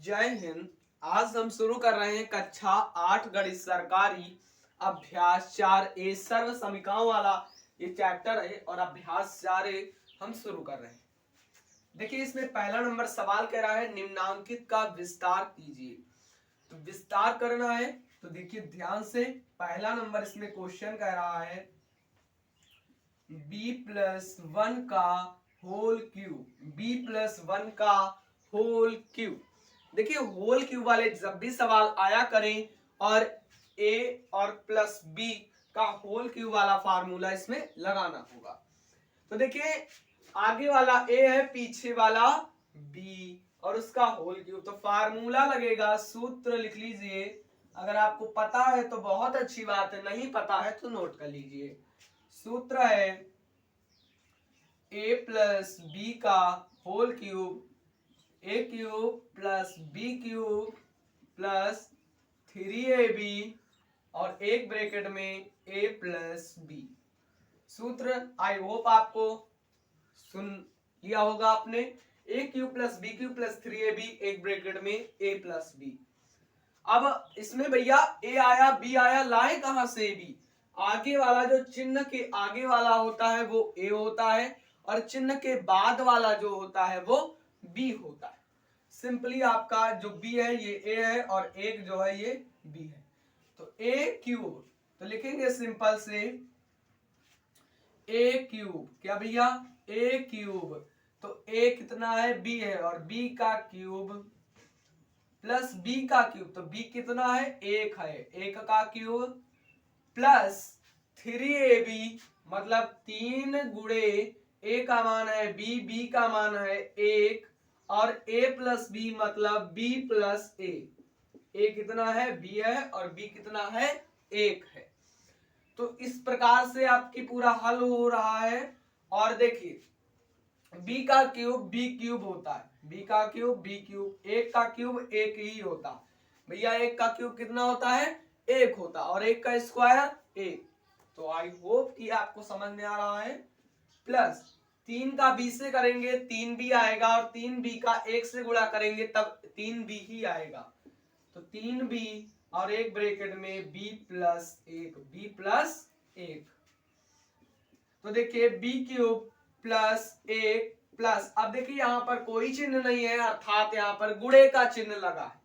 जय हिंद। आज हम शुरू कर रहे हैं कक्षा 8 गणित सरकारी अभ्यास 4A सर्व समीकरणों वाला ये चैप्टर है और अभ्यास 4A हम शुरू कर रहे हैं। देखिए इसमें पहला नंबर सवाल कह रहा है निम्नांकित का विस्तार कीजिए। तो विस्तार करना है तो देखिए ध्यान से, पहला नंबर इसमें क्वेश्चन कह रहा है b+1 का होल क्यूब, b+1 का होल क्यूब। देखिए होल क्यूब वाले जब भी सवाल आया करें और a और प्लस b का होल क्यूब वाला फार्मूला इसमें लगाना होगा। तो देखिए आगे वाला a है, पीछे वाला b और उसका होल क्यूब, तो फार्मूला लगेगा, सूत्र लिख लीजिए। अगर आपको पता है तो बहुत अच्छी बात है, नहीं पता है तो नोट कर लीजिए। सूत्र है a प्लस b का whole cube, a cube plus b cube plus 3ab और एक ब्रैकेट में a प्लस b। सूत्र आई होप आपको सुन लिया होगा आपने। a cube plus b cube plus 3ab एक ब्रैकेट में a प्लस b। अब इसमें भैया a आया b आया, लाए कहां से b? आगे वाला जो चिन्ह के आगे वाला होता है वो a होता है और चिन्ह के बाद वाला जो होता है वो b होता है। सिंपली आपका जो b है ये a है और एक जो है ये b है। तो a क्यूब तो लिखेंगे सिंपल से a क्यूब, क्या भैया a क्यूब, तो a कितना है b है और b का क्यूब प्लस b का क्यूब, तो b कितना है एक है, एक का क्यूब प्लस 3ab मतलब 3 गुणे a का मान है b, b का मान है 1 और a प्लस b मतलब b प्लस a। a कितना है b है और b कितना है 1 है। तो इस प्रकार से आपकी पूरा हल हो रहा है। और देखिए b का क्यूब b क्यूब होता है, b का क्यूब b क्यूब, एक का क्यूब एक ही होता भैया, एक का क्यूब कितना होता है एक होता और एक का स्क्वायर एक। तो आई होप कि आपको समझ में आ रहा है। प्लस 3 का b से करेंगे 3b आएगा और 3b का 1 से गुणा करेंगे तब 3b ही आएगा। तो 3b और एक ब्रैकेट में b प्लस 1। तो देखिए b क्यूब प्लस 1 प्लस, अब देखिए यहां पर कोई चिन्ह नहीं है अर्थात यहां पर गुणे का चिन्ह लगा है।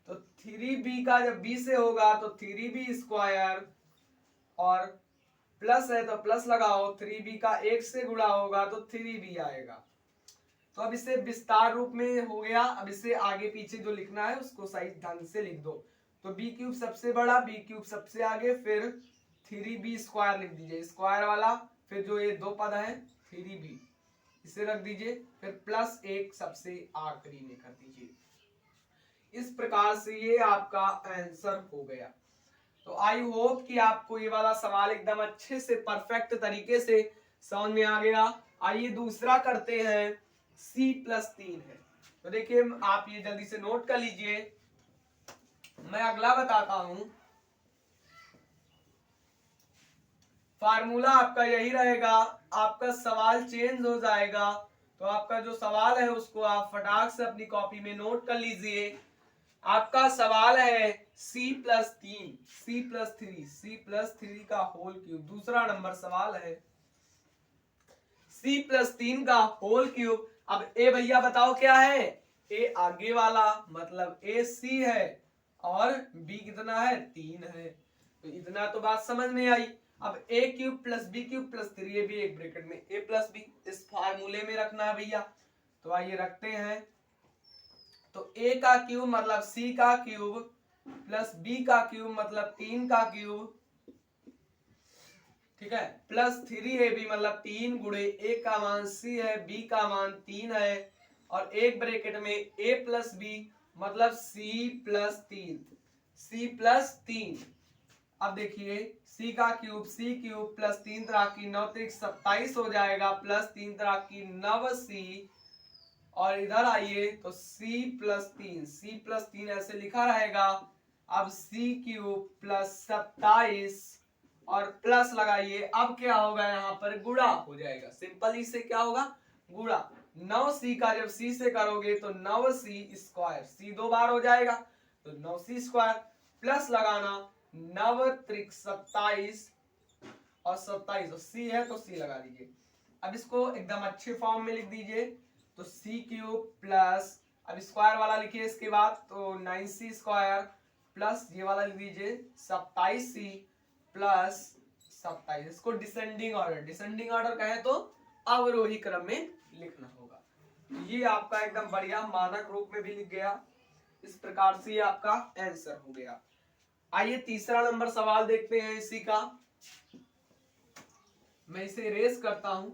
तो 3b का जब b से होगा तो 3b स्क्वायर और प्लस है तो प्लस लगाओ, 3b का 1 से गुणा होगा तो 3b आएगा। तो अब इसे विस्तार रूप में हो गया। अब इसे आगे पीछे जो लिखना है उसको सही ढंग से लिख दो। तो b क्यूब सबसे बड़ा, b क्यूब सबसे आगे, फिर 3b स्क्वायर लिख दीजिए स्क्वायर वाला, फिर जो ये दो पद है 3b इसे रख दीजिए, फिर प्लस 1 सबसे आखिरी में कर दीजिए। इस प्रकार से ये आपका आंसर हो गया। तो आई होप कि आपको ये वाला सवाल एकदम अच्छे से परफेक्ट तरीके से समझ में आ गया। आइए दूसरा करते हैं, c+3 है। तो देखिए आप ये जल्दी से नोट कर लीजिए, मैं अगला बताता हूं। फार्मूला आपका यही रहेगा, आपका सवाल चेंज हो जाएगा। तो आपका जो सवाल है उसको आप फटाक से अपनी कॉपी में नोट कर लीजिए। आपका सवाल है c+3 का होल क्यूब, दूसरा नंबर सवाल है c+3 का होल क्यूब। अब ए भैया बताओ क्या है, ए आगे वाला मतलब ए सी है और बी कितना है 3 है। तो इतना तो बात समझ में आई। अब a cube plus b cube plus 3ab एक ब्रैकेट में a प्लस b इस फार्मूले में रखना है भैया। तो आइए रखते हैं। तो a का क्यूब मतलब c का क्यूब प्लस b का क्यूब मतलब 3 का क्यूब, ठीक है, प्लस 3ab मतलब 3 गुणे a का मान c है, b का मान 3 है और एक ब्रैकेट में a प्लस b मतलब c प्लस 3। अब देखिए c का क्यूब प्लस 3 तरह की 9 त्रिक 27 हो जाएगा, प्लस 3 तरह की 9c और इधर आइए तो c प्लस 3 ऐसे लिखा रहेगा। अब c क्यूब प्लस 27 और प्लस लगाइए, अब क्या होगा यहाँ पर गुणा हो जाएगा, सिंपल ही से क्या होगा गुणा। 9c का जब c से करोगे तो 9c स्क्वायर, c 2 बार हो जाएगा तो 9c स्क्वायर, प्लस लगाना 9 त्रिक 27 और 27 और c है तो c लगा दीजिए। अब इसको एकदम अच्छे फॉर्म में लिख दीजिए तो c क्यूब प्लस, अब स्क्वायर वाला लिखिए इसके बाद तो 9c स्क्वायर प्लस ये वाला लिख दीजिए 27c प्लस 27। इसको डिसेंडिंग ऑर्डर कहें तो अवरोही क्रम में लिखना होगा। ये आपका एकदम बढ़िया मानक रूप में भी लिख गया। इस प्रकार से ये आपका आंसर हो गया। आइए तीसरा नंबर सवाल देखते हैं इसी का। मैं इसे रेस करता हूं।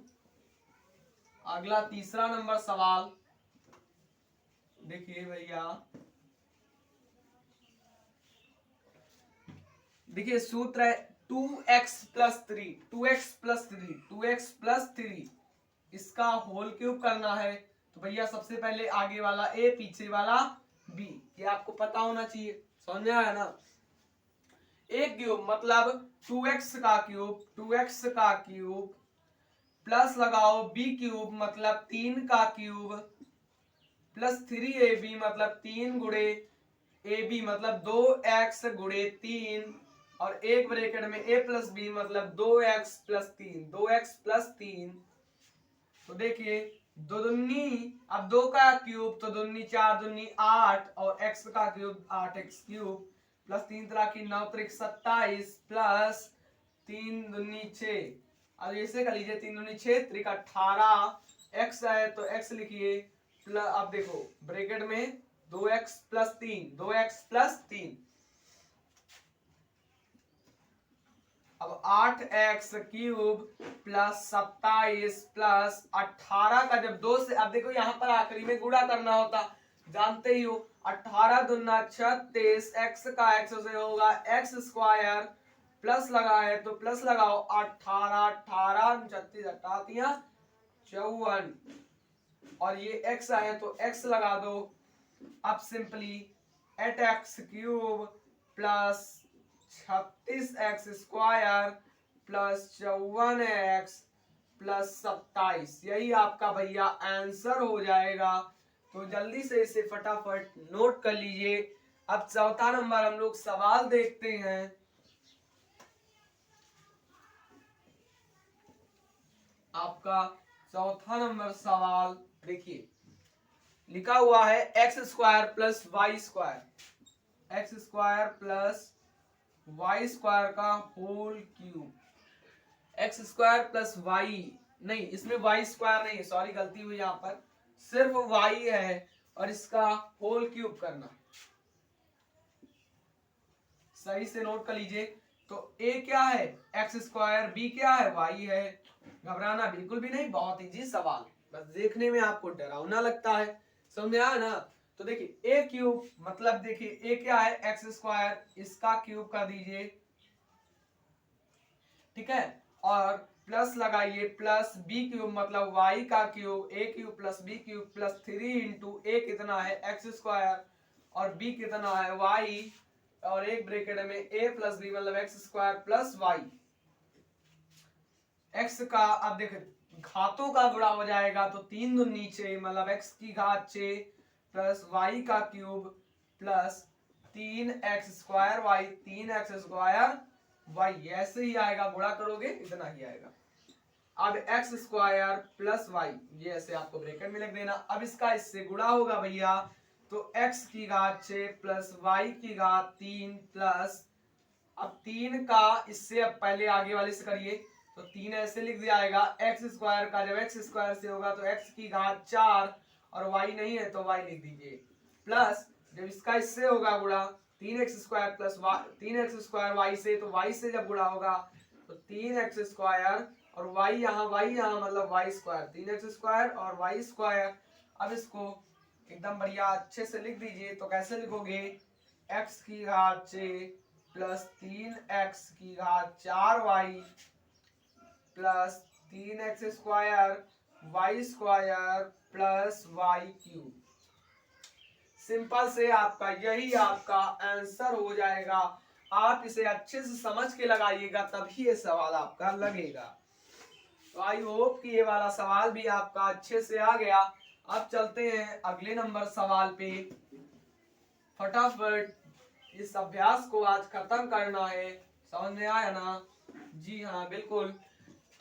अगला तीसरा नंबर सवाल देखिए भैया, देखिए सूत्र है 2x प्लस 3 इसका होल क्यूब करना है। तो भैया सबसे पहले आगे वाला a पीछे वाला b, ये आपको पता होना चाहिए। समझ में आया ना। a क्यूब मतलब 2x का क्यूब प्लस लगाओ b क्यूब मतलब 3 का क्यूब प्लस 3ab मतलब 3 गुणे ab मतलब 2x गुणे 3 और एक ब्रैकेट में a प्लस b मतलब 2x प्लस 3। तो देखिए दो दुन्नी, अब 2 का क्यूब तो दुन्नी 4 दुन्नी 8 और x का क्यूब 8x क्यूब प्लस 3 तरह की 9 त्रिक 27 प्लस 3 दुन्नी 6। अब ऐसे कर लीजिए 3 दुन्नी 6 त्रिक 18 x है तो x लिखिए प्लस, अब देखो ब्रैकेट में 2x प्लस 3 अब 8x क्यूब प्लस 27 प्लस 18 का जब 2 से, अब देखो यहाँ पर आखिरी में गुणा करना होता, जानते ही हो 18 दूना 36 x का x से होगा x स्क्वायर प्लस लगा है तो प्लस लगाओ 18 18 36 अट्ठातियां 54 और ये x है तो x लगा दो। अब simply 8x cube plus 36x square plus 54x plus 27, यही आपका भैया आंसर हो जाएगा। तो जल्दी से इसे फटाफट नोट कर लीजिए। अब चौथा नंबर हम लोग सवाल देखते हैं। आपका चौथा नंबर सवाल देखिए, लिखा हुआ है x square plus y square का whole cube. X square plus y, नहीं इसमें वाई स्क्वायर नहीं है, सॉरी गलती हुई, यहाँ पर सिर्फ वाई है और इसका होल क्यूब करना। सही से नोट कर लीजिए। तो a क्या है एक्स स्क्वायर, b क्या है वाई है। घबराना बिल्कुल भी नहीं, बहुत इजी सवाल, बस देखने में आपको डरावना लगता है, समझ में आया ना। तो देखिए a क्यूब मतलब देखिए a क्या है एक्स स्क्वायर, इसका क्यूब कर दीजिए, ठीक है, और प्लस लगाइए प्लस b क्यूब मतलब y का cube, a cube plus b cube plus 3 into a कितना है एक्स स्क्वायर और b कितना है y और एक ब्रैकेट में a प्लस b मतलब x square plus y। x का अब देख घातों का गुणा हो जाएगा तो 3 दूनी 6 मतलब x की घात 6 प्लस y का cube plus 3x square y 3x square y, ऐसे ही आएगा, गुणा करोगे इतना ही आएगा। अब x स्क्वायर प्लस y, ये ऐसे आपको ब्रैकेट में लिख देना। अब इसका इससे गुणा होगा भैया तो x की घात 6 प्लस y की घात 3 प्लस, अब 3 का इससे, अब पहले आगे वाले से करिए तो 3 ऐसे लिख दिया जाएगा एक्स स्क्वायर का, जब एक्स स्क्वायर से होगा तो x की घात 4 और y नहीं है तो y लिख दीजिए प्लस, जब इसका इससे होगा गुणा 3x square plus 3x square y से, तो y से जब गुणा होगा तो 3x स्क्वायर और y यहाँ मतलब y स्क्वायर, 3x स्क्वायर और y स्क्वायर। अब इसको एकदम बढ़िया अच्छे से लिख दीजिए। तो कैसे लिखोगे x की घात 6 प्लस 3x की घात 4y plus 3x square y square plus y cube. Simple से आपका यही आपका आंसर हो जाएगा। आप इसे अच्छे से समझ के लगाइएगा तभी ये सवाल आपका लगेगा। तो आई होप कि ये वाला सवाल भी आपका अच्छे से आ गया। अब चलते हैं अगले नंबर सवाल पे। फटाफट इस अभ्यास को आज खत्म करना है। समझ में आया ना? जी हाँ बिल्कुल।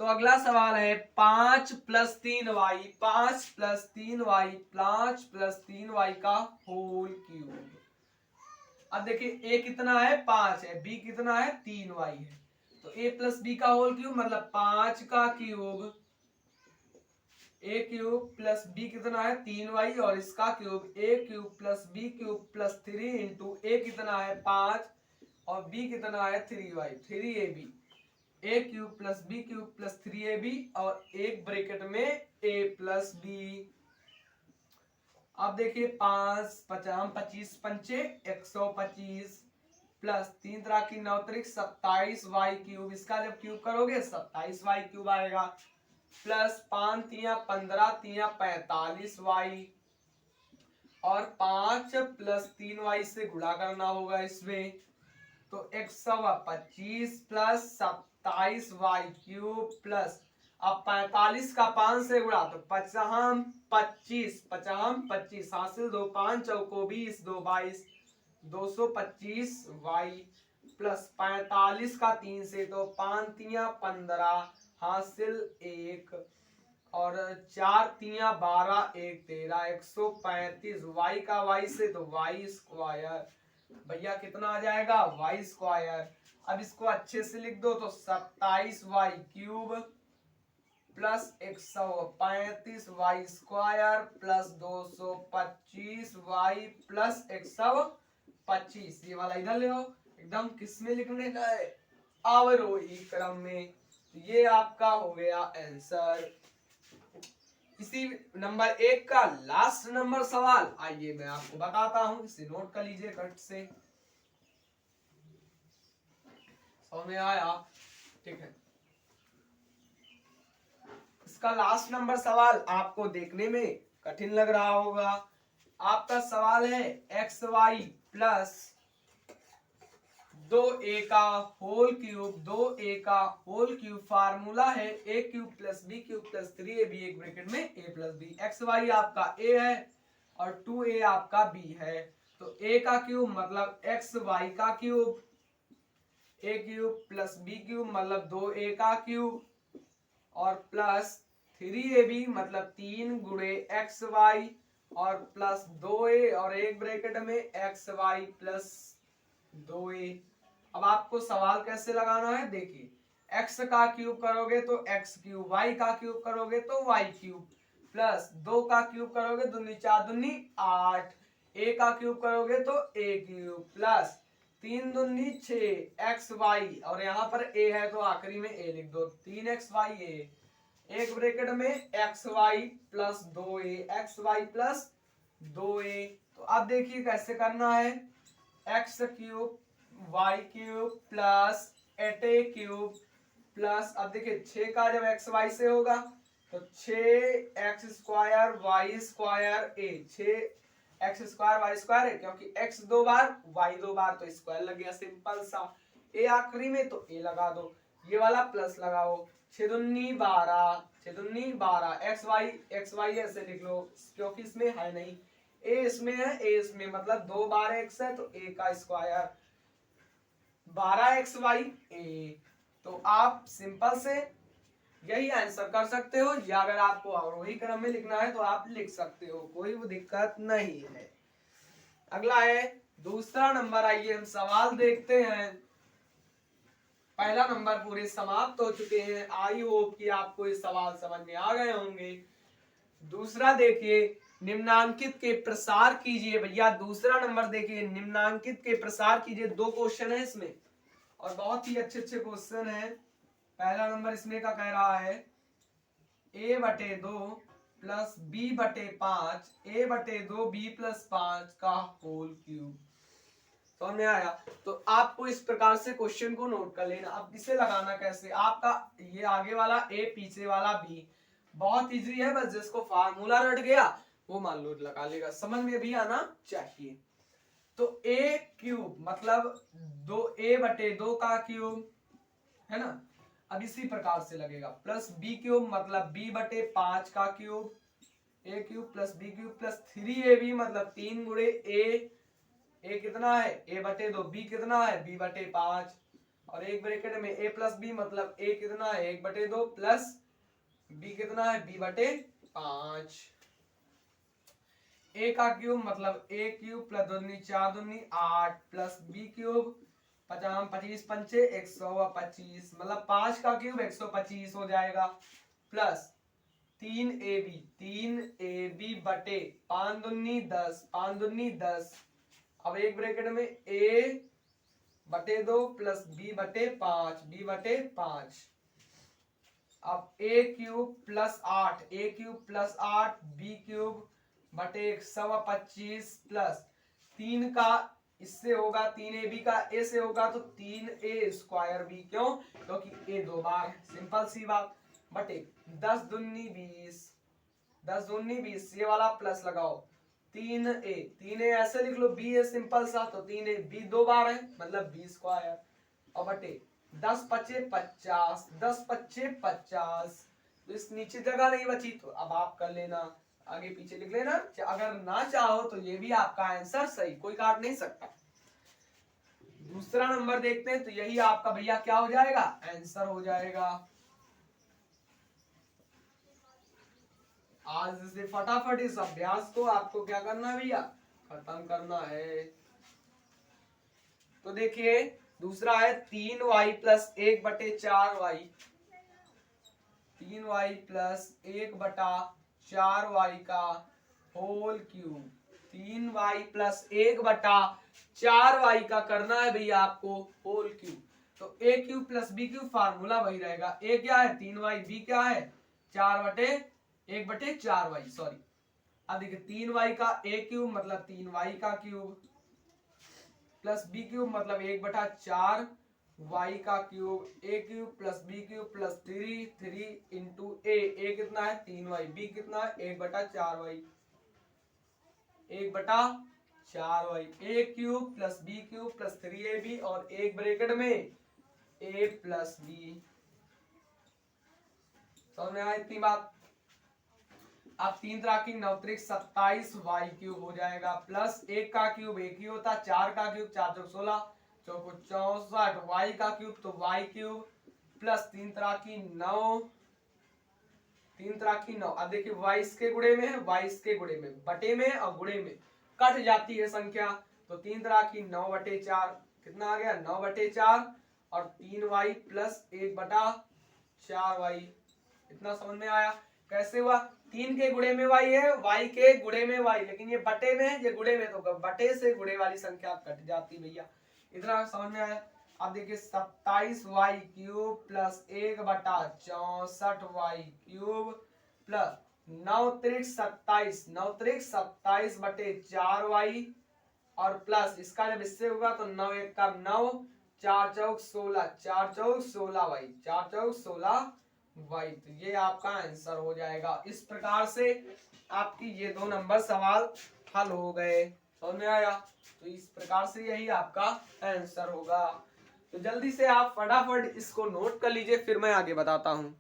तो अगला सवाल है 5 + 3y, 5 + 3y, 5 + 3y का होल क्यूब। अब देखिए a कितना है 5 है, b कितना है 3y है, तो a + b का होल क्यूब मतलब 5 का cube, a cube plus b कितना है 3y और इसका cube a cube plus b cube plus 3 into a कितना है 5 और b कितना है 3y 3ab, a cube plus b cube plus 3ab और एक ब्रैकेट में a प्लस b। अब देखिए 5 50 25 पंचे 125 प्लस 3 तरह की 9 त्रिक 27y क्यूब, इसका जब क्यूब करोगे 27y क्यूब आएगा, प्लस 5 3 15 3 45y और 5 + 3y से गुणा करना होगा इसमें, तो 125 प्लस 27y क्यूब प्लस अब 45 का 5 से गुणा तो 55 25 55 25 हासिल 2 5 चौको 20 2 22 225y प्लस 45 का 3 से तो 5 3 15 हासिल 1 और 4 3 12 1 13 135 y का y से तो y स्क्वायर, भैया कितना आ जाएगा y स्क्वायर। अब इसको अच्छे से लिख दो तो 27y cube plus 135y square plus 225y plus 125, ये वाला इधर ले आओ, एकदम किस में लिखने का है अवरोही क्रम में। तो ये आपका हो गया आंसर। इसी नंबर 1 का लास्ट नंबर सवाल आइए मैं आपको बताता हूं, इसे नोट कर लीजिए कट से। समझ में आया? ठीक है, इसका लास्ट नंबर सवाल आपको देखने में कठिन लग रहा होगा। आपका सवाल है xy प्लस 2a का होल क्यूब, 2a का होल क्यूब फार्मूला है a cube plus b cube plus 3ab एक ब्रैकेट में a प्लस b। xy आपका a है और 2a आपका b है, तो a का क्यूब मतलब xy का cube, a cube plus b cube मतलब 2a का क्यूब और प्लस 3ab मतलब 3 गुणे xy और प्लस 2a और एक ब्रैकेट में xy प्लस 2a। अब आपको सवाल कैसे लगाना है, देखिए x का क्यूब करोगे तो x क्यूब, y का क्यूब करोगे तो y क्यूब प्लस 2 का क्यूब करोगे दूनी 4 दूनी 8, a का क्यूब करोगे तो a क्यूब प्लस 3 दूनी 6 xy और यहाँ पर a है तो आखिरी में a लिख दो, 3xy a एक ब्रैकेट में xy plus 2a xy plus 2a। तो अब देखिए कैसे करना है, x cube y cube plus 8a cube plus अब देखिए 6 का जब xy से होगा तो 6x square y square a, 6x square y square है क्योंकि x 2 बार y 2 बार तो स्क्वायर लग गया सिंपल सा, a आखिरी में तो a लगा दो, ये वाला प्लस लगाओ, 6 दूनी 12 6 दूनी 12 xy ऐसे लिख लो क्योंकि इसमें है नहीं, a इसमें है a इसमें मतलब 2 बार x है तो a का स्क्वायर 12xy a। तो आप सिंपल से यही आंसर कर सकते हो, या अगर आपको अवरोही क्रम में लिखना है तो आप लिख सकते हो, कोई दिक्कत नहीं है। अगला है दूसरा नंबर, आइए हम सवाल देखते हैं। पहला नंबर पूरे समाप्त हो चुके हैं, आई होप कि आपको ये सवाल समझ में आ गए होंगे। दूसरा देखिए निम्नांकित के प्रसार कीजिए, भैया दूसरा नंबर देखिए निम्नांकित के प्रसार कीजिए, 2 क्वेश्चन है इसमें और बहुत ही अच्छे अच्छे क्वेश्चन है। पहला नंबर इसमें का कह रहा है a/2 plus b/5 a/2 b+5 का होल क्यूब। समझ में आया? तो आपको इस प्रकार से क्वेश्चन को नोट कर लेना। अब इसे लगाना कैसे, आपका ये आगे वाला a पीछे वाला b, बहुत इजी है, बस जिसको फार्मूला रट गया वो मान लो लगा लेगा, समझ में भी आना चाहिए। तो a क्यूब मतलब 2a/2 का क्यूब है ना। अब इसी प्रकार से लगेगा प्लस बी क्यूब मतलब b बटे 5 का cube a cube plus B cube plus 3ab मतलब 3 गुणे ए कितना है ए बटे 2 बी कितना है b बटे 5 और एक ब्रैकेट में a प्लस बी मतलब a कितना है 1 बटे 2 प्लस b कितना है b बटे 5 a का क्यूब मतलब a क्यूब प्लस 2 दूनी 4 दूनी 8 प्लस b क्यूब 50 25 पंचे 125 मतलब 5 का क्यूब 125 हो जाएगा प्लस 3ab बटे 5 दूनी 10 5 दूनी 10 अब एक ब्रैकेट में a बटे 2 प्लस b बटे 5 अब a cube plus 8 b cube बटे 125 प्लस 3 का इससे होगा 3ab का a से होगा तो 3a स्क्वायर b क्यों क्योंकि a 2 बार है सिंपल सी बात बटे 10 दूनी 20 ये वाला प्लस लगाओ 3a ऐसे लिख लो b है सिंपल सा तो 3a b 2 बार है मतलब b स्क्वायर और बटे 10 पच्चे 50 तो इस नीचे जगह नहीं बची तो अब आप कर लेना आगे पीछे लिख लेना अगर ना चाहो तो ये भी आपका आंसर सही कोई काट नहीं सकता। दूसरा नंबर देखते हैं तो यही आपका भैया क्या हो जाएगा आंसर हो जाएगा। आज से फटाफट इस अभ्यास को आपको क्या करना है भैया खत्म करना है। तो देखिए दूसरा है 3y प्लस 1 बटे 4y 3y प्लस 1 बटा 4y का होल क्यूब 3y प्लस 1 बटा 4y का करना है भैया आपको होल क्यूब। तो a cube plus b cube formula वही रहेगा a क्या है 3y b क्या है 1 बटे 4y सॉरी। अब देखिए 3y का a क्यूब मतलब 3y का क्यूब प्लस b क्यूब मतलब 1 बटा 4 y का cube a cube plus b cube plus 3 into a कितना है 3y b कितना है 1 बटा 4y 1 बटा 4y a cube plus b cube plus 3ab और एक ब्रैकेट में a प्लस b समझ में आया इतनी बात। अब 3 तरह की 9 त्रिक 27 y क्यूब हो जाएगा प्लस 1 का क्यूब एक ही होता 4 का क्यूब 4 चौक 16 चौको 64 y का क्यूब तो y क्यूब प्लस 3 तरह की 9 अब देखिए y इसके गुणे में है y इसके गुणे में बटे में और गुणे में कट जाती है संख्या तो 3 तरह की 9 बटे 4 कितना आ गया 9 बटे 4 और 3y प्लस 1 बटा 4y इतना समझ में आया। कैसे हुआ 3 के गुणे में y है y के गुणे में y लेकिन ये बटे में है ये गुणे में तो बटे से गुणे वाली संख्या कट जाती भैया इतना समझ में आया। अब देखिए 27y क्यूब प्लस 1 बटा 64y क्यूब प्लस 9 त्रिक 27 बटे 4y और प्लस इसका जब इससे होगा तो 9 1 का 9 4 चौक 16 4 चौक 16y 4 चौक 16y तो ये आपका आंसर हो जाएगा। इस प्रकार से आपकी ये 2 नंबर सवाल हल हो गए समझ में आया। तो इस प्रकार से यही आपका आंसर होगा। तो जल्दी से आप फटाफट इसको नोट कर लीजिए फिर मैं आगे बताता हूँ।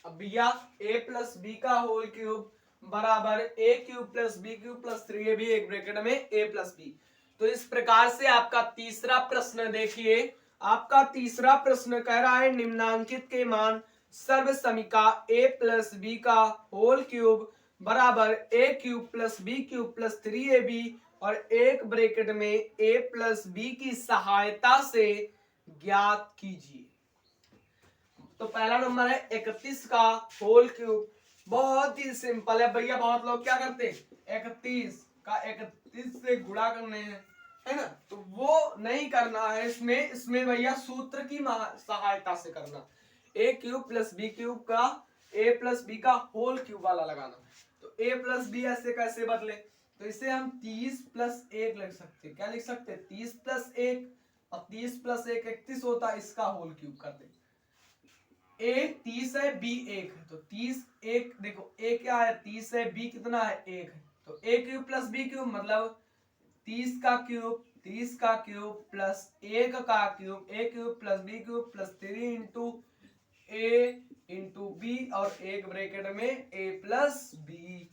अब भैया a प्लस बी का होल क्यूब बराबर a cube plus B cube plus 3ab एक ब्रैकेट में a प्लस बी। तो इस प्रकार से आपका तीसरा प्रश्न देखिए आपका तीसरा प्रश्न कह रहा है निम्नांकित के मान सर्व समीका a प्लस बी का होल क्यूब बराबर a cube plus B cube plus 3ab और एक ब्रैकेट में a प्लस बी की सहायता से ज्ञात कीजिए। तो पहला नंबर है 31 का होल क्यूब बहुत ही सिंपल है भैया बहुत लोग क्या करते हैं 31 का 31 से गुणा करने हैं है ना तो वो नहीं करना है इसमें भैया सूत्र की सहायता से करना a cube plus B cube का a प्लस बी का होल क्यूब वाला लगाना। तो a प्लस बी ऐसे कैसे बदले तो इसे हम 30 प्लस 1 लिख सकते हैं क्या लिख सकते हैं 30 प्लस 1 और 30 प्लस 1 31 होता इसका होल क्यूब कर दे a 30 है b 1 है तो 30 1 देखो a क्या है 30 है b कितना है 1 है तो a cube plus b cube मतलब 30 का क्यूब 30 का क्यूब प्लस 1 का cube, a cube plus b cube plus 3 into a into B और एक ब्रैकेट में a प्लस बी।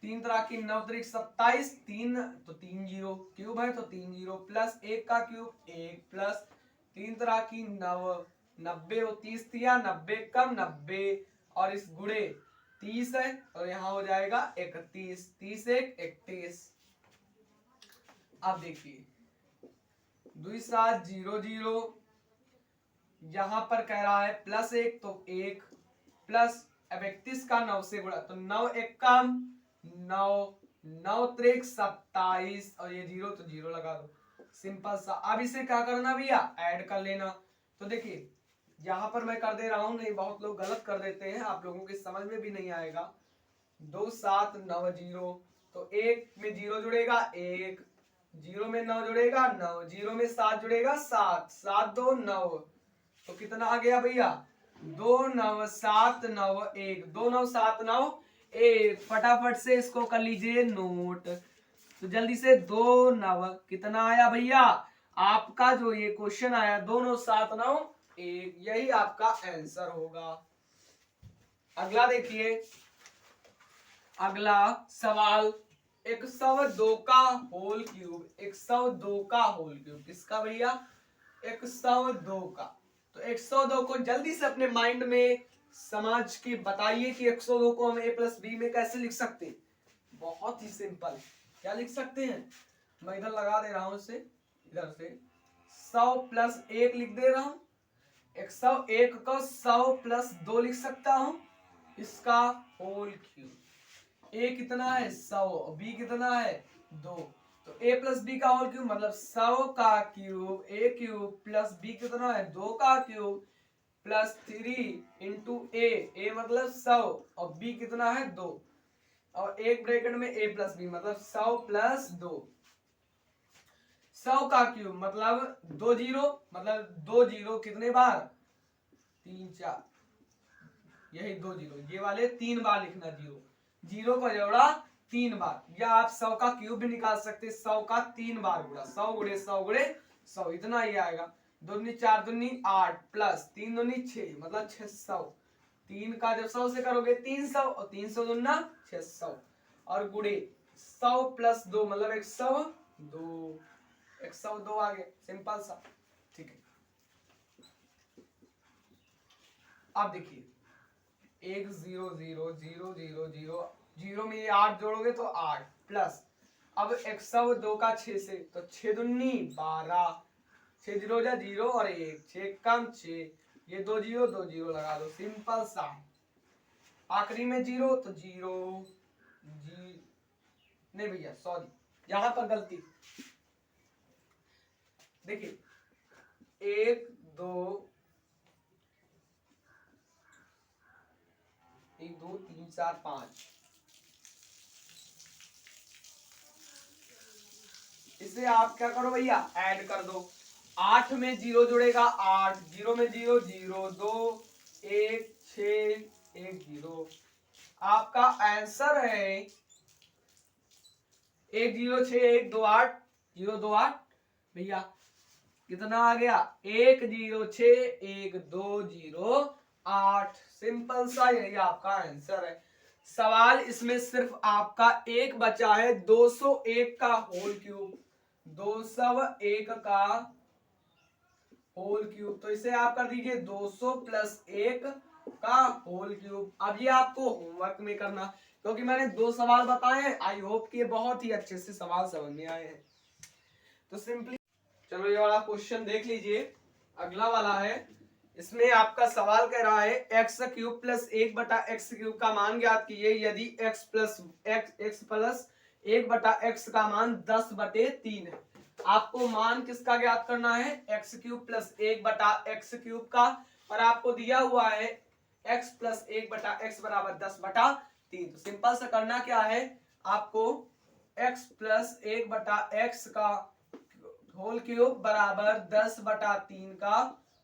3 तरह की 9 त्रिक 27, 3 तो 3 जीरो, क्यूब है तो 3 जीरो, प्लस 1 का क्यूब 1 प्लस 3 तरह की 9, 90 और 30 दिया, 90 कम 90 और इस गुणे 30 है और यहाँ हो जाएगा 31, 30 1 31। अब देखिए 2 7 0 0, यहां पर कह रहा है प्लस 1 तो 1 प्लस अब 31 का 9 से गुणा तो 9 1 कम 9, 9 त्रिक 27 और ये 0 तो 0 लगा दो, सिंपल सा। अब इसे क्या करना भैया, ऐड कर लेना। तो देखिए यहां पर मैं कर दे रहा हूं, नहीं बहुत लोग गलत कर देते हैं, आप लोगों की समझ में भी नहीं आएगा। 2 7 9 0 तो 1 में 0 जुड़ेगा 1, 0 में 9 जुड़ेगा 9, 0 में 7 जुड़ेगा 7, 7 2 9 तो कितना आ गया भैया 2 9 7 9 1, 2 9 7 9 1। फटाफट से इसको कर लीजिए नोट। तो जल्दी से 2 9 कितना आया भैया आपका जो ये क्वेश्चन आया 2 9 7 9 1, यही आपका आंसर होगा। अगला देखिए, अगला सवाल 102 का होल क्यूब, 102 का होल क्यूब किसका भैया 102 का। तो 102 को जल्दी से अपने माइंड में समझ के बताइए कि 102 को हम a प्लस बी में कैसे लिख सकते हैं। बहुत ही सिंपल, क्या लिख सकते हैं, मैं इधर लगा दे रहा हूं इसे, इधर से 100 प्लस 1 लिख दे रहा हूं, 101 को 100 प्लस 2 लिख सकता हूं, इसका होल क्यूब। a कितना है 100 और b कितना है 2, तो a प्लस बी का होल क्यूब मतलब 100 का cube, a cube plus b कितना है 2 का क्यूब प्लस 3 इंटू a मतलब 100 और b कितना है 2 और एक ब्रैकेट में a प्लस बी मतलब 100 प्लस 2। 100 का क्यूब मतलब 2 जीरो, मतलब 2 जीरो कितने बार 3 4, यही 2 जीरो, ये वाले 3 बार लिखना, जीरो जीरो का जोड़ा 3 बार, या आप 100 का क्यूब भी निकाल सकते, 100 का 3 बार गुणा, 100 गुणे 100 गुणे 100 इतना ही आएगा। 2 दूनी 4 दूनी 8 प्लस 3 दूनी 6 मतलब 600, 3 का जब 100 से करोगे 300 और 300 दूना 600 और गुणे 100 प्लस 2 मतलब 102, 102 आ गया, सिंपल सा, ठीक है। अब देखिए 1 0 0 0 0 0 0 में ये 8 जोड़ोगे तो 8 प्लस अब 102 का 6 से तो 6 दूनी 12, 6 जीरो जा 0 और 1, 6 कम 6, ये 2 जीरो 2 जीरो लगा दो, सिंपल सा। आखिरी में 0 तो 0 जी नहीं भैया सॉरी, यहां पर गलती, देखिए 1 2 1 2 3 4 5, इसे आप क्या करो भैया ऐड कर दो, 8 में 0 जुड़ेगा 8, 0 में 0 0 2 1 6 1 0, आपका आंसर है 1 0 6 1 2 8 0 2 8 भैया कितना आ गया 1 0 6 1 2 0 8, सिंपल सा यही आपका आंसर है। सवाल इसमें सिर्फ आपका एक बचा है 201 का होल क्यूब, 201 का होल क्यूब, तो इसे आप कर दीजिए 200 प्लस 1 का होल क्यूब। अब ये आपको होमवर्क में करना, क्योंकि मैंने 2 सवाल बताए हैं, आई होप कि बहुत ही अच्छे से सवाल समझ में आए हैं। तो सिंपली चलो ये वाला क्वेश्चन देख लीजिए, अगला वाला है, इसमें आपका सवाल कह रहा है एक्स क्यूब प्लस 1 बटा एक्स क्यूब का मान ज्ञात कीजिए यदि एक्स प्लस 1 बटा एक्स का मान 10 बटे 3 है। आपको मान किसका ज्ञात करना है एक्स क्यूब प्लस 1 बटा एक्स क्यूब का, और आपको दिया हुआ है एक्स प्लस 1 बटा एक्स बराबर 10 बटा 3। तो सिंपल सा करना क्या है, आपको एक्स प्लस 1 बटा एक्स का होल क्यूब बराबर 10 बटा 3 का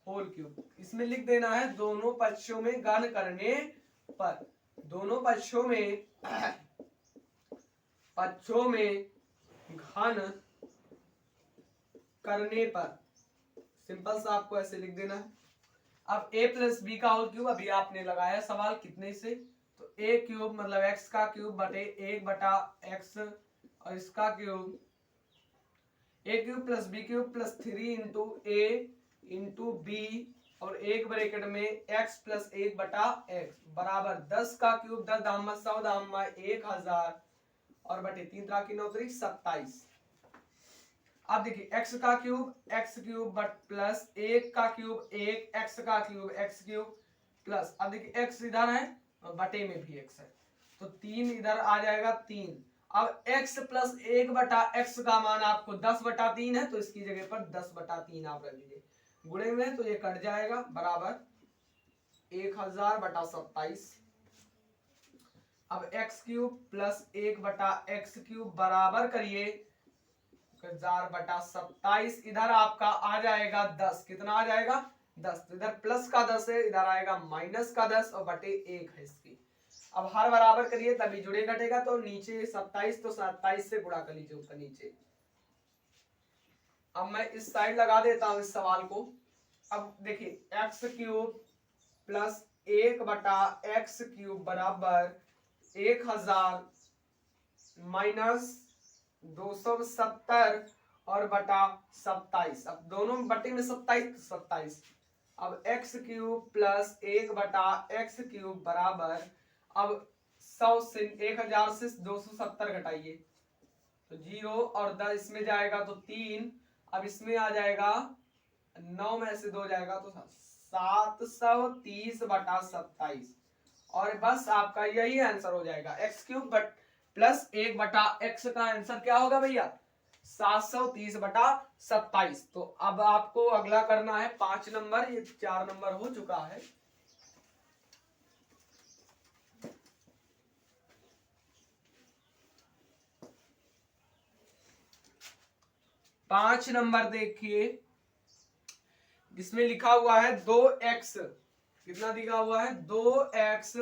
होल क्यूब, इसमें लिख देना है दोनों पक्षों में घन करने पर, दोनों पक्षों में घन करने पर सिंपल सा आपको ऐसे लिख देना है। अब a प्लस बी का होल क्यूब, अभी आपने लगाया सवाल कितने से, तो a क्यूब मतलब x का क्यूब बटे 1/x और इसका cube a cube plus b cube plus 3 into a into B और एक ब्रैकेट में x प्लस 1/x बराबर 10 का क्यूब 10 दाम 100 दाम 1000 और बटे 3 तरह की 9 3 27। अब देखिए x का क्यूब बट प्लस 1 का क्यूब 1 x का क्यूब x क्यूब प्लस, अब देखिए x इधर है और बटे में भी x है तो 3 इधर आ जाएगा 3। अब x प्लस 1/x का मान आपको 10/3 है तो इसकी जगह पर 10/3 आप रख लीजिए, गुणे में तो ये कट जाएगा बराबर 1000/27। अब x cube plus 1/x cube बराबर करिए 1000/27, इधर आपका आ जाएगा 10, कितना आ जाएगा 10, तो इधर प्लस का 10 है, इधर आएगा माइनस का 10 और बटे 1 है इसकी। अब हर बराबर करिए तभी जुड़े घटेगा, तो नीचे 27 तो 27 से गुणा कर लीजिए ऊपर नीचे। अब मैं इस साइड लगा देता हूं इस सवाल को। अब देखिए x cube plus 1/x cube बराबर 1000 माइनस 270 और बटा 27, अब दोनों बटे में 27। अब x cube plus 1/x cube बराबर, अब 100 से 1000 से 270 घटाइए तो 0 और 10 इसमें जाएगा तो 3, अब इसमें आ जाएगा 9 में से 2 जाएगा तो 730/27 और बस आपका यही आंसर हो जाएगा। x cube but plus 1/x का आंसर क्या होगा भैया 730/27। तो अब आपको अगला करना है 5 नंबर, ये 4 नंबर हो चुका है। पांच नंबर देखिए, इसमें लिखा हुआ है 2x, कितना दिखा हुआ है 2x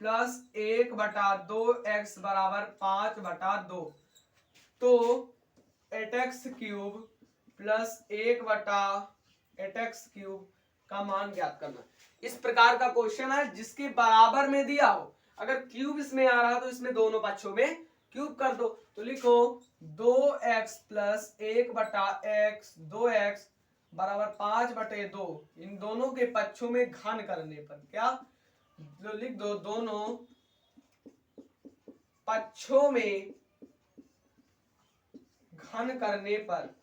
प्लस 1/2x बराबर 5/2, तो 8x cube plus 1/8x cube का मान ज्ञात करना। इस प्रकार का क्वेश्चन है जिसके बराबर में दिया हो, अगर क्यूब इसमें आ रहा तो इसमें दोनों पक्षों में क्यूब कर दो, तो लिखो 2x प्लस 1/x 2x बराबर 5/2, इन दोनों के पक्षों में घन करने पर क्या, तो लिख दो दोनों पक्षों में घन करने पर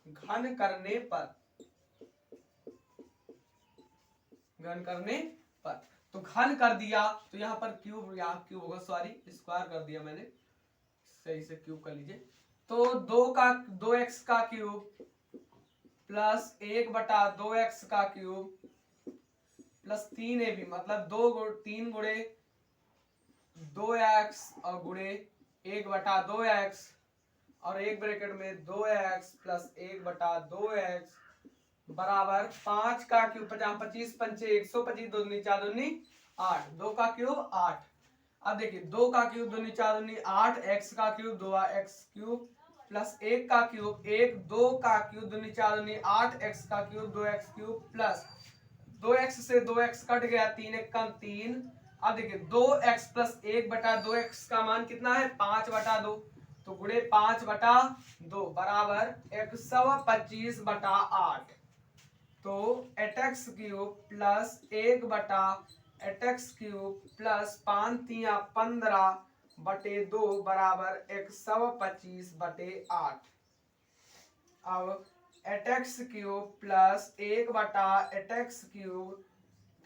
तो घन कर दिया तो यहाँ पर क्यूब, यहाँ क्यूब होगा, सॉरी स्क्वायर कर दिया मैंने, सही से क्यूब कर लीजिए। तो 2x का क्यूब प्लस 1/2x का क्यूब प्लस 3ab मतलब 3 गुणे 2x और गुणे 1/2x और एक ब्रैकेट में 2x प्लस 1/2x बराबर 5 का क्यूब 50 25 पंचे 125 2 दूनी 4 दूनी 8, 2 का क्यूब 8। अब देखिए 2 का क्यूब 2 4 दूनी 8, x का क्यूब 2x क्यूब प्लस 1 का क्यूब 1, 2 का क्यूब 2 4 दूनी 8, x का cube 2x cube plus 2x से 2x कट गया 3 1 कम 3। अब देखिए 2x प्लस 1/2x का मान कितना है 5/2, तो गुणे 5/2 बराबर 125/8, तो 8x cube plus 1/8x cube plus 5 3 15/2 बराबर 125/8। अब 8x cube plus 1/8x cube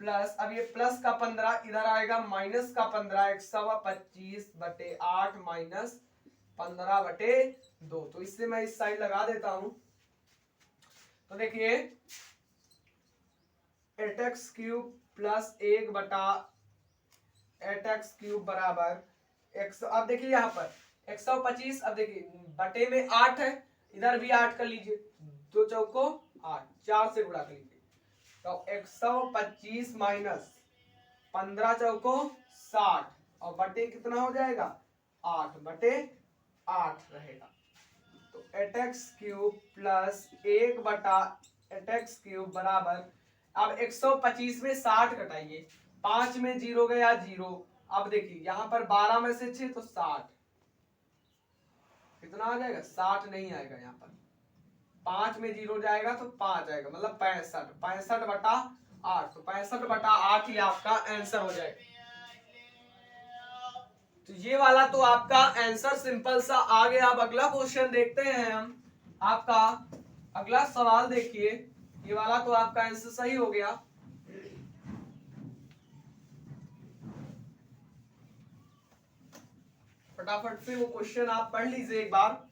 plus, अब ये प्लस का 15 इधर आएगा माइनस का 15, 125/8 माइनस 15/2, तो इससे मैं इस साइड लगा देता हूं। तो देखिए 8x cube plus 1/8x cube बराबर 100, अब देखिए यहाँ पर 125, अब देखिए बटे में 8 है, इधर भी 8 कर लीजिए, 2 चौको 8, 4 से गुणा कर लीजिए तो 125 माइनस 15 चौको 60 और बटे कितना हो जाएगा 8/8 रहेगा। तो 8x³ प्लस 1/8x³ बराबर, अब 125 में 60 घटाइए, 5 में 0 गया 0। अब देखिए यहाँ पर 12 में से 6 तो 60, कितना आ जाएगा? 60 नहीं आएगा यहाँ पर, 5 में 0 जाएगा तो 5 आएगा, मतलब 65। 65/8, तो 65/8 ही आपका आंसर हो जाएगा। तो ये वाला तो आपका आंसर सिंपल सा आ गया। अब अगला क्वेश्चन देखते हैं हम। आपका अगला सवाल देखिए, ये वाला तो आपका आंसर सही हो गया। फटाफट से वो क्वेश्चन आप पढ़ लीजिए एक बार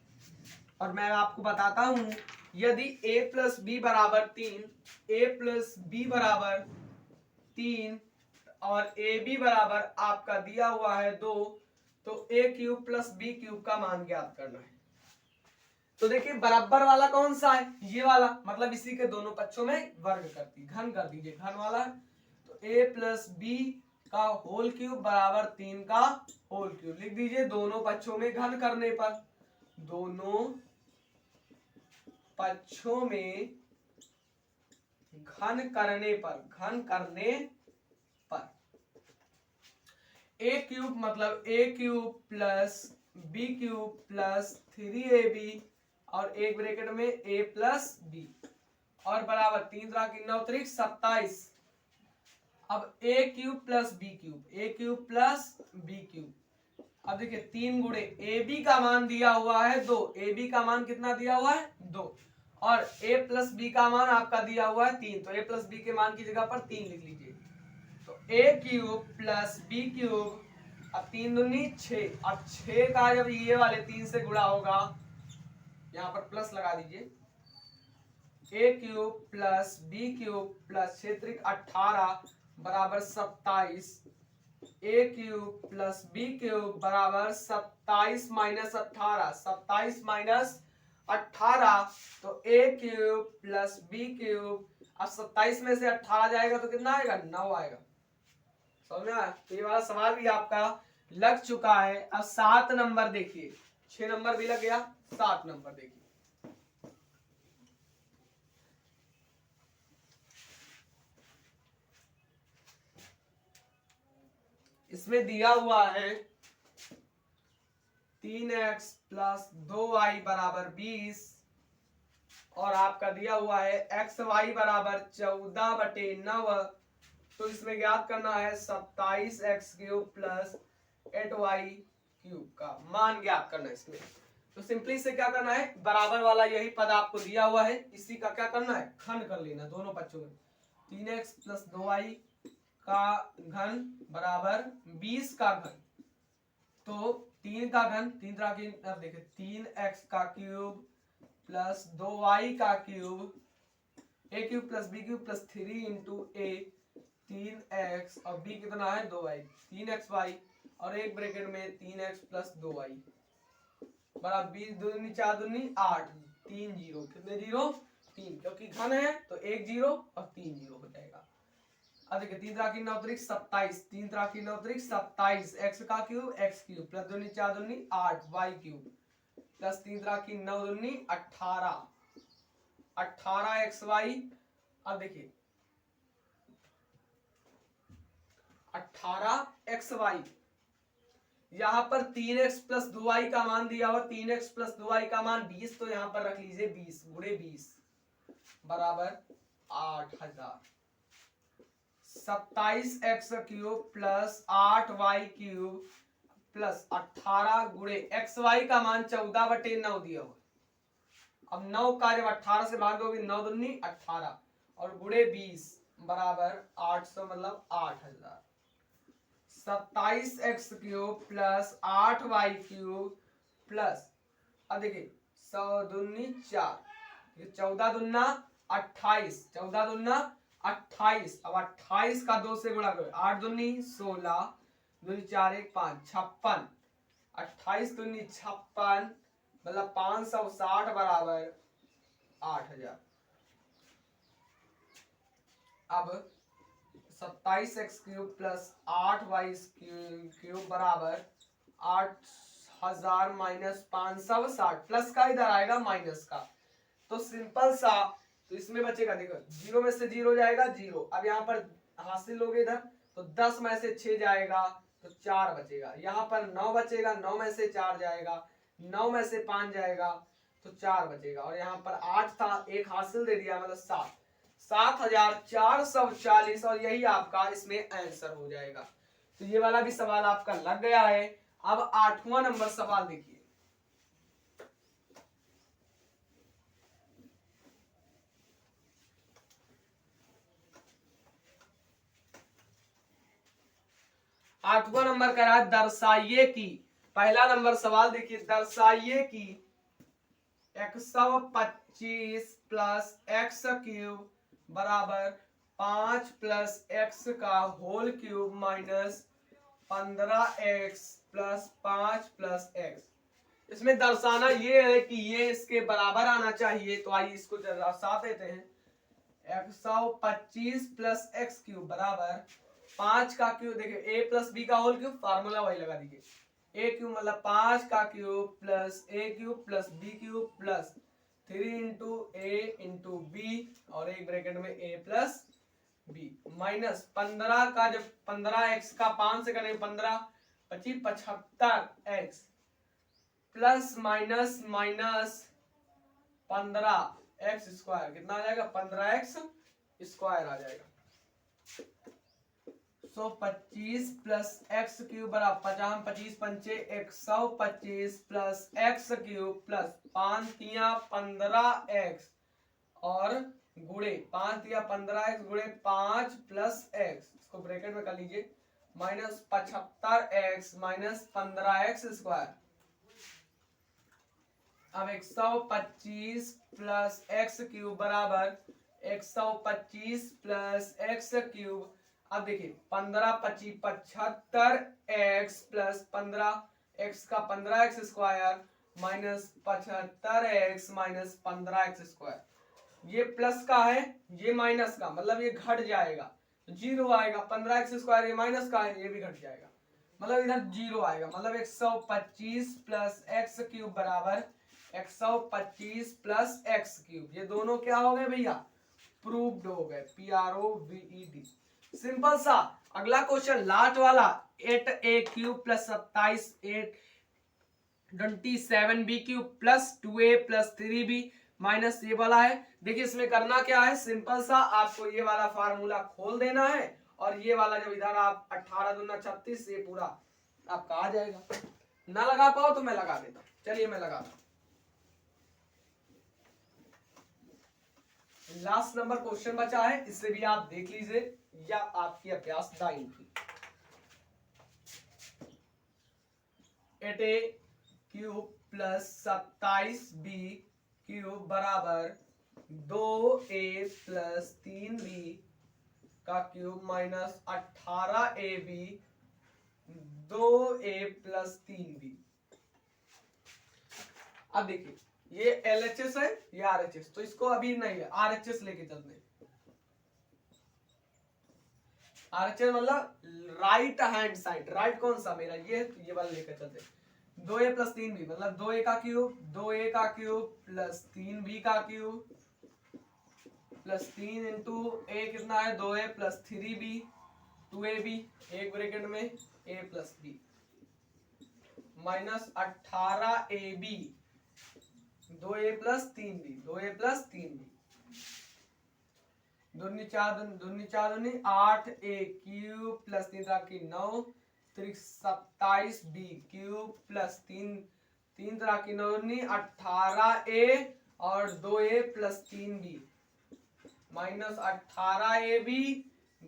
और मैं आपको बताता हूं। यदि a प्लस बी बराबर 3, a प्लस बी बराबर 3 और ए बी बराबर आपका दिया हुआ है 2, तो a³ प्लस b³ का मान ज्ञात करना है। तो देखिए बराबर वाला कौन सा है? ये वाला, मतलब इसी के दोनों पक्षों में वर्ग करती, घन कर दीजिए, घन वाला। तो a प्लस बी का होल क्यूब बराबर 3 का होल क्यूब लिख दीजिए। दोनों पक्षों में घन करने पर, दोनों पक्षों में घन करने पर, a³ मतलब a³ plus b³ plus 3ab और एक ब्रैकेट में a प्लस बी और बराबर 3 तरह की 9 त्रिक 27। अब a³ plus b³ plus b³। अब देखिए 3 गुणे ab का मान दिया हुआ है 2, ab का मान कितना दिया हुआ है? 2, और a प्लस बी का मान आपका दिया हुआ है 3, तो a प्लस बी के मान की जगह पर 3 लिख लीजिए। तो a³ प्लस b³, अब 3 दूनी 6, अब 6 का जब ये वाले 3 से गुणा होगा, यहाँ पर प्लस लगा दीजिए, a³ प्लस b³ प्लस 6 त्रिक 18 बराबर 27, a³ प्लस b³ बराबर 27 माइनस 18, 27 माइनस 18, तो a³ प्लस b³, अब 27 में से 18 जाएगा तो कितना आएगा? 9 आएगा। समझ में आया? तो ये वाला सवाल भी आपका लग चुका है। अब 7 नंबर देखिए, 6 नंबर भी लग गया, 7 नंबर देखिए। इसमें दिया हुआ है 3x प्लस 2y बराबर 20 और आपका दिया हुआ है xy बराबर 14/9। तो इसमें ज्ञात करना है 27x³ प्लस 8y³ का मान ज्ञात करना है इसमें। तो सिंपली से क्या करना है, बराबर वाला यही पद आपको दिया हुआ है, इसी का क्या करना है? घन कर लेना दोनों पक्षों में। 3x प्लस 2y का घन बराबर 20 का घन, तो 3 का घन 3 तरह की, अब देखिए 3x का क्यूब प्लस 2y का cube, a³ plus b³ plus 3 into a, 3x और b कितना है? 2y, 3xy और एक ब्रैकेट में 3x प्लस 2y बराबर 20 दूनी 4 दूनी 8, 3 जीरो, कितने जीरो? 3, क्योंकि घन है तो 1 जीरो और 3 जीरो हो जाएगा। अब देखिए 3 तरह की 9 त्रिक 27, 3 तरह की 9 त्रिक 27, x का क्यूब x³ प्लस दूनी 4 दूनी 8 y³ प्लस 3 तरह की 9 दूनी 18, 18xy। अब देखिए 18xy, यहां पर 3x प्लस 2y का मान दिया हुआ, 3x प्लस 2y का मान 20, तो यहां पर रख लीजिए 20 गुणे 20 बराबर 8000। 27x³ प्लस 8y³ प्लस 18 गुणे xy का मान 14/9 दिया हुआ। अब 9 का जब 18 से भाग दोगे 9 दूनी 18 और गुणे 20 बराबर 800, मतलब 8000। 27x³ प्लस 8y³ प्लस, अब देखिए 100 दूनी 4, 14 दूना 28, 14 दूना 28, अब 28 का 2 से गुणा करो, 8 दूनी 16, दूनी 4 1 5, 56, 28 दूनी 56 मतलब 560 बराबर 8000। अब 27x³ प्लस 8y³ बराबर 1000 माइनस 560 प्लस का इधर आएगा माइनस का, तो सिंपल सा, तो इसमें बचेगा, देखो जीरो में से जीरो जाएगा जीरो, अब यहाँ पर हासिल लोगे इधर तो 10 में से 6 जाएगा तो 4 बचेगा, यहाँ पर 9 बचेगा, 9 में से 4 जाएगा, 9 में से 5 जाएगा तो 4 बचेगा, और यहाँ पर 8 था, एक हासिल दे दिया मतलब 7, 7440, और यही आपका इसमें आंसर हो जाएगा। तो ये वाला भी सवाल आपका लग गया है। अब 8वां नंबर सवाल देखिए, आठवां नंबर कह रहा है दर्शाइए कि, पहला नंबर सवाल देखिए, दर्शाइए कि 125 प्लस एक्स क्यूब बराबर 5 प्लस एक्स का whole cube minus 15x plus 5 plus X. इसमें दर्शाना ये है कि ये इसके बराबर आना चाहिए, तो आइए इसको दर्शा देते हैं। 125 प्लस एक्स क्यूब बराबर 5 का क्यूब, देखिए ए प्लस बी का होल क्यूब, फार्मूला वही लगा दीजिए, ए क्यूब मतलब 5 का cube plus a cube plus B cube plus 3 into a into B और एक ब्रैकेट में ए प्लस बी माइनस 15 का, जब 15 एक्स का 5 से करेंगे 15 25 75 x plus minus minus 15 x square, कितना आ जाएगा 15 एक्स स्क्वायर आ जाएगा। 125 प्लस एक्स क्यूब बराबर 50 25 पंचे 125 प्लस एक्स क्यूब प्लस 5 तिया 15 एक्स और गुणे 5 तिया 15 एक्स गुणे 5 प्लस एक्स, इसको ब्रैकेट में कर लीजिए, minus 75 x minus 15 x square. अब 125 प्लस एक्स क्यूब बराबर 125 प्लस एक्स क्यूब, अब देखिए 15 25 75 एक्स प्लस 15 एक्स का 15 x square minus 75 x minus 15 x square. ये प्लस का है, ये माइनस का, मतलब ये घट जाएगा, जीरो आएगा। 15 एक्स स्क्वायर ये माइनस का है, ये भी घट जाएगा, मतलब इधर जीरो आएगा। मतलब 125 प्लस एक्स क्यूब बराबर 125 प्लस एक्स क्यूब, ये दोनों क्या हो गए भैया, प्रूव्ड हो गए, PROVED। सिंपल सा। अगला क्वेश्चन लास्ट वाला, 8a cube plus 27 27b cube plus 2a plus 3b minus ये वाला है। देखिए इसमें करना क्या है, सिंपल सा, आपको ये वाला फार्मूला खोल देना है और ये वाला जब इधर आप 18 दूना 36 ये पूरा आपका आ जाएगा। ना लगा पाओ तो मैं लगा देता हूं, चलिए मैं लगाता हूं। लास्ट नंबर क्वेश्चन बचा है, इससे भी आप देख लीजिए, या आपकी अभ्यास दाइन थी। 8a cube plus 27b cube बराबर 2a प्लस 3b का cube minus 18ab 2a plus 3b। अब देखिए ये LHS है, ये RHS, तो इसको अभी नहीं है, RHS लेके चलते हैं। RHS मतलब राइट हैंड साइड, राइट कौन सा मेरा, ये वाला लेकर चलते हैं। 2a प्लस 3b मतलब 2a का क्यूब, 2a का क्यूब प्लस 3b का क्यूब प्लस 3 इंटू a कितना है 2a प्लस 3b 2ab एक ब्रैकेट में a plus b minus 18ab 2a plus 3b 2a plus 3b दूनी 4 दूनी 4 दूनी 8a क्यूब प्लस 3 की 9 27b क्यूब प्लस 3 की 9 18a और 2a plus 3b minus 18ab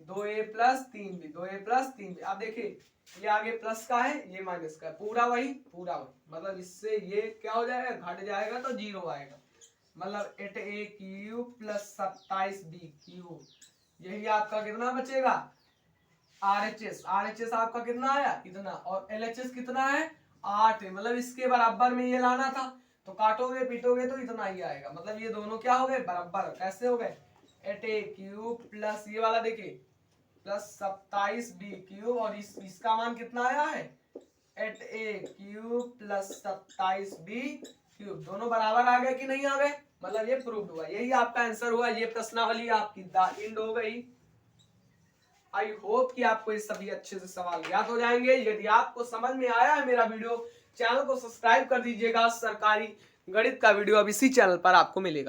2a plus 3b 2a plus 3b। अब देखिए ये आगे प्लस का है, ये माइनस का है, पूरा वही मतलब इससे ये क्या हो जाएगा, घट जाएगा तो जीरो आएगा। मतलब 8a cube plus 27b cube, यही आपका कितना बचेगा RHS आपका कितना आया इतना, और LHS कितना है 8 है, मतलब इसके बराबर में ये लाना था, तो काटोगे पीटोगे तो इतना ही आएगा। मतलब ये दोनों क्या हो गए बराबर, कैसे हो गए 8a क्यूब प्लस ये वाला देखिए प्लस 27b क्यूब, और इसका मान कितना आया है 8a³ प्लस 27b क्यूब दोनों बराबर आ गए कि नहीं आ गए, मतलब ये प्रूव्ड हुआ। यही आपका आंसर हुआ। ये प्रश्नावली आपकी द एंड हो गई। आई होप कि आपको ये सभी अच्छे से सवाल याद हो जाएंगे। यदि आपको समझ में आया है मेरा वीडियो, चैनल को सब्सक्राइब कर दीजिएगा। सरकारी गणित का वीडियो अब इसी चैनल पर आपको मिलेगा।